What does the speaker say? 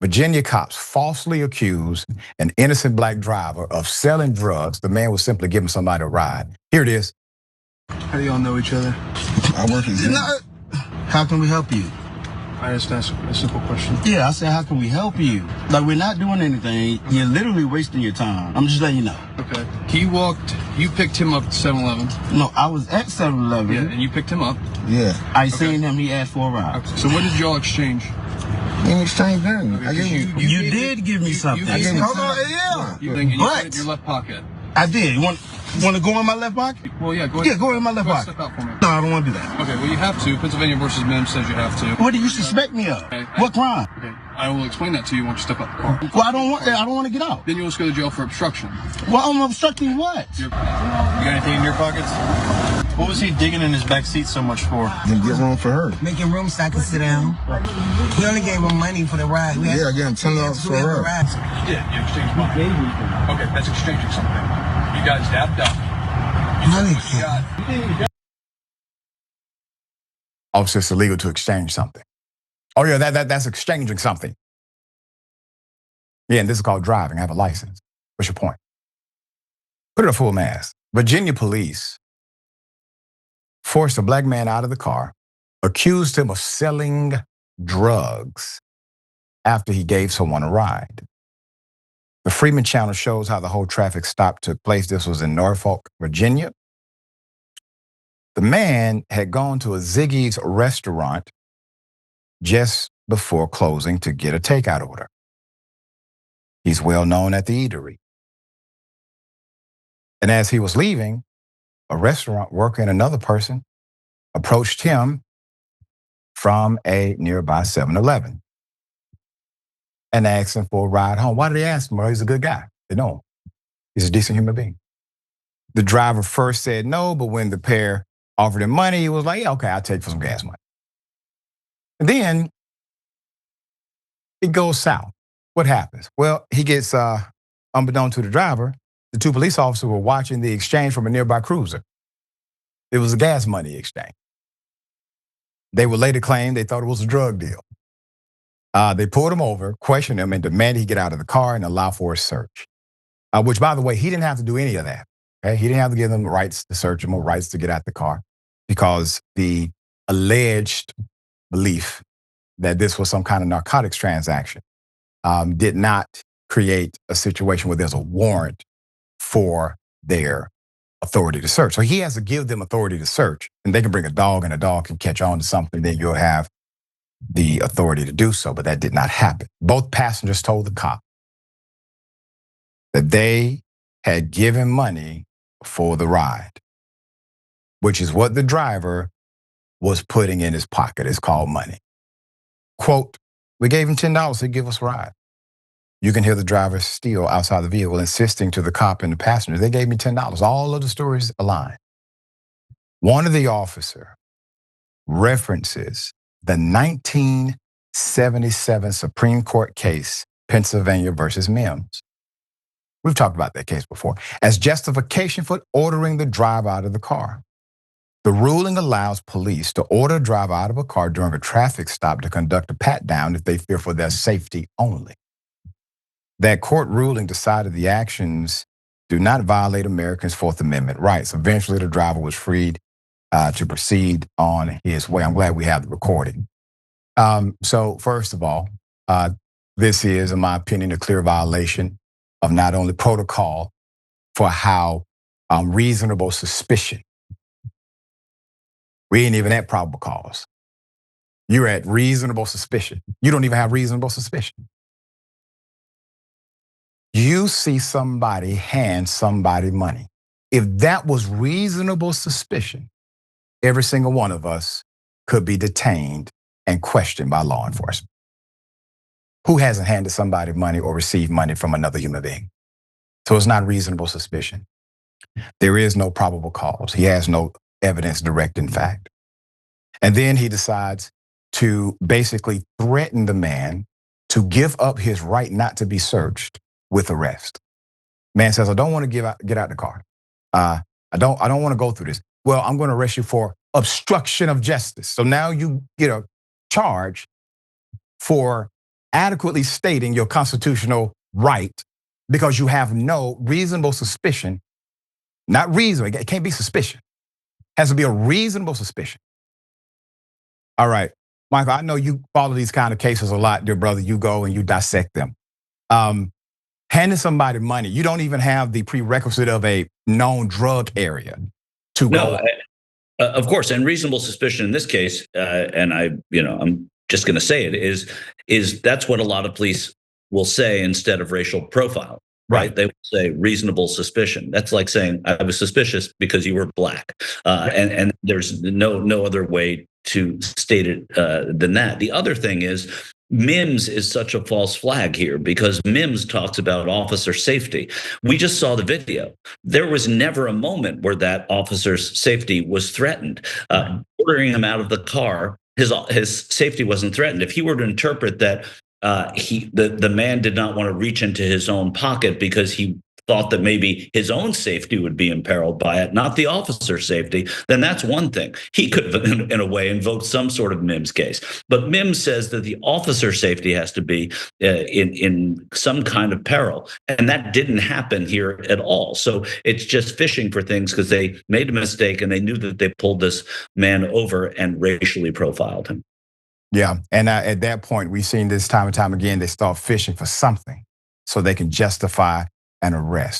Virginia cops falsely accused an innocent black driver of selling drugs. The man was simply giving somebody a ride. Here it is. How do y'all know each other? I work in jail. How can we help you? I just asked a simple question. Yeah, I said, how can we help you? Like, we're not doing anything. You're literally wasting your time. I'm just letting you know. Okay. You picked him up at 7-Eleven. No, I was at 7-Eleven. Yeah, and you picked him up. Yeah. I seen him, he asked for a ride. Okay. So what did y'all exchange? In exchange, nothing. Okay, You did give me something. Hold on, yeah. You put it in your left pocket. I did. You want to go in my left pocket? Well, yeah, go ahead. Yeah, go in my left pocket. Step out for me. No, I don't want to do that. Okay, well, you have to. Pennsylvania versus Mims says you have to. What do you suspect me of? Okay, what crime? Okay, I will explain that to you once you step out the car. Well, I don't want that. I don't want to get out. Then you'll just go to jail for obstruction. Well, I'm obstructing what? You got anything in your pockets? What was he digging in his back seat so much for? Didn't get room for her. Making room so I could sit down. We only gave him money for the ride. Yeah, I gave him $10 for a ride. Yeah, you exchanged money. Okay, that's exchanging something. You guys dapped up. Officer, it's illegal to exchange something. Oh yeah, that's exchanging something. Yeah, and this is called driving. I have a license. What's your point? Put it a full mask. Virginia police forced a black man out of the car, accused him of selling drugs after he gave someone a ride. The Freeman Channel shows how the whole traffic stop took place. This was in Norfolk, Virginia. The man had gone to a Ziggy's restaurant just before closing to get a takeout order. He's well known at the eatery. And as he was leaving, a restaurant worker and another person approached him from a nearby 7-Eleven and asked him for a ride home. Why did they ask him? Well, he's a good guy. They know him. He's a decent human being. The driver first said no, but when the pair offered him money, he was like, yeah, okay, I'll take for some gas money. And then it goes south. What happens? Well, he gets, unbeknown to the driver, the two police officers were watching the exchange from a nearby cruiser. It was a gas money exchange. They would later claim they thought it was a drug deal. They pulled him over, questioned him, and demanded he get out of the car and allow for a search. Which, by the way, he didn't have to do any of that. Okay? He didn't have to give them rights to search him or rights to get out the car because the alleged belief that this was some kind of narcotics transaction did not create a situation where there's a warrant for their authority to search. So he has to give them authority to search, and they can bring a dog and a dog can catch on to something, then you'll have the authority to do so, but that did not happen. Both passengers told the cop that they had given money for the ride, which is what the driver was putting in his pocket. It's called money. Quote, we gave him $10 to give us a ride. You can hear the driver still outside the vehicle insisting to the cop and the passenger, they gave me $10. All of the stories align. One of the officer references the 1977 Supreme Court case, Pennsylvania versus Mims. We've talked about that case before, as justification for ordering the driver out of the car. The ruling allows police to order a driver out of a car during a traffic stop to conduct a pat-down if they fear for their safety only. That court ruling decided the actions do not violate Americans' Fourth Amendment rights. Eventually, the driver was freed to proceed on his way. I'm glad we have the recording. So first of all, this is, in my opinion, a clear violation of not only protocol for how reasonable suspicion. We ain't even at probable cause. You're at reasonable suspicion. You don't even have reasonable suspicion. You see somebody hand somebody money. If that was reasonable suspicion, every single one of us could be detained and questioned by law enforcement. Who hasn't handed somebody money or received money from another human being? So it's not reasonable suspicion. There is no probable cause. He has no evidence directing fact. And then he decides to basically threaten the man to give up his right not to be searched with arrest. Man says, I don't want to get out the car. I don't want to go through this. Well, I'm going to arrest you for obstruction of justice. So now you get a charge for adequately stating your constitutional right because you have no reasonable suspicion. Not reasonable, it can't be suspicion. It has to be a reasonable suspicion. All right, Michael, I know you follow these kind of cases a lot, dear brother. You go and you dissect them. Handing somebody money, you don't even have the prerequisite of a known drug area to go. No, of course, and reasonable suspicion in this case, and I'm just going to say it is that's what a lot of police will say instead of racial profile. Right? They will say reasonable suspicion. That's like saying I was suspicious because you were black, and there's no other way to state it than that. The other thing is, Mims is such a false flag here because Mims talks about officer safety. We just saw the video. There was never a moment where that officer's safety was threatened. Ordering him out of the car, his safety wasn't threatened. If he were to interpret that the man did not want to reach into his own pocket because he thought that maybe his own safety would be imperiled by it, not the officer's safety, then that's one thing. He could have, in a way, invoked some sort of Mims case. But Mims says that the officer's safety has to be in some kind of peril. And that didn't happen here at all. So it's just fishing for things because they made a mistake and they knew that they pulled this man over and racially profiled him. Yeah, and at that point, we've seen this time and time again, they start fishing for something so they can justify an arrest.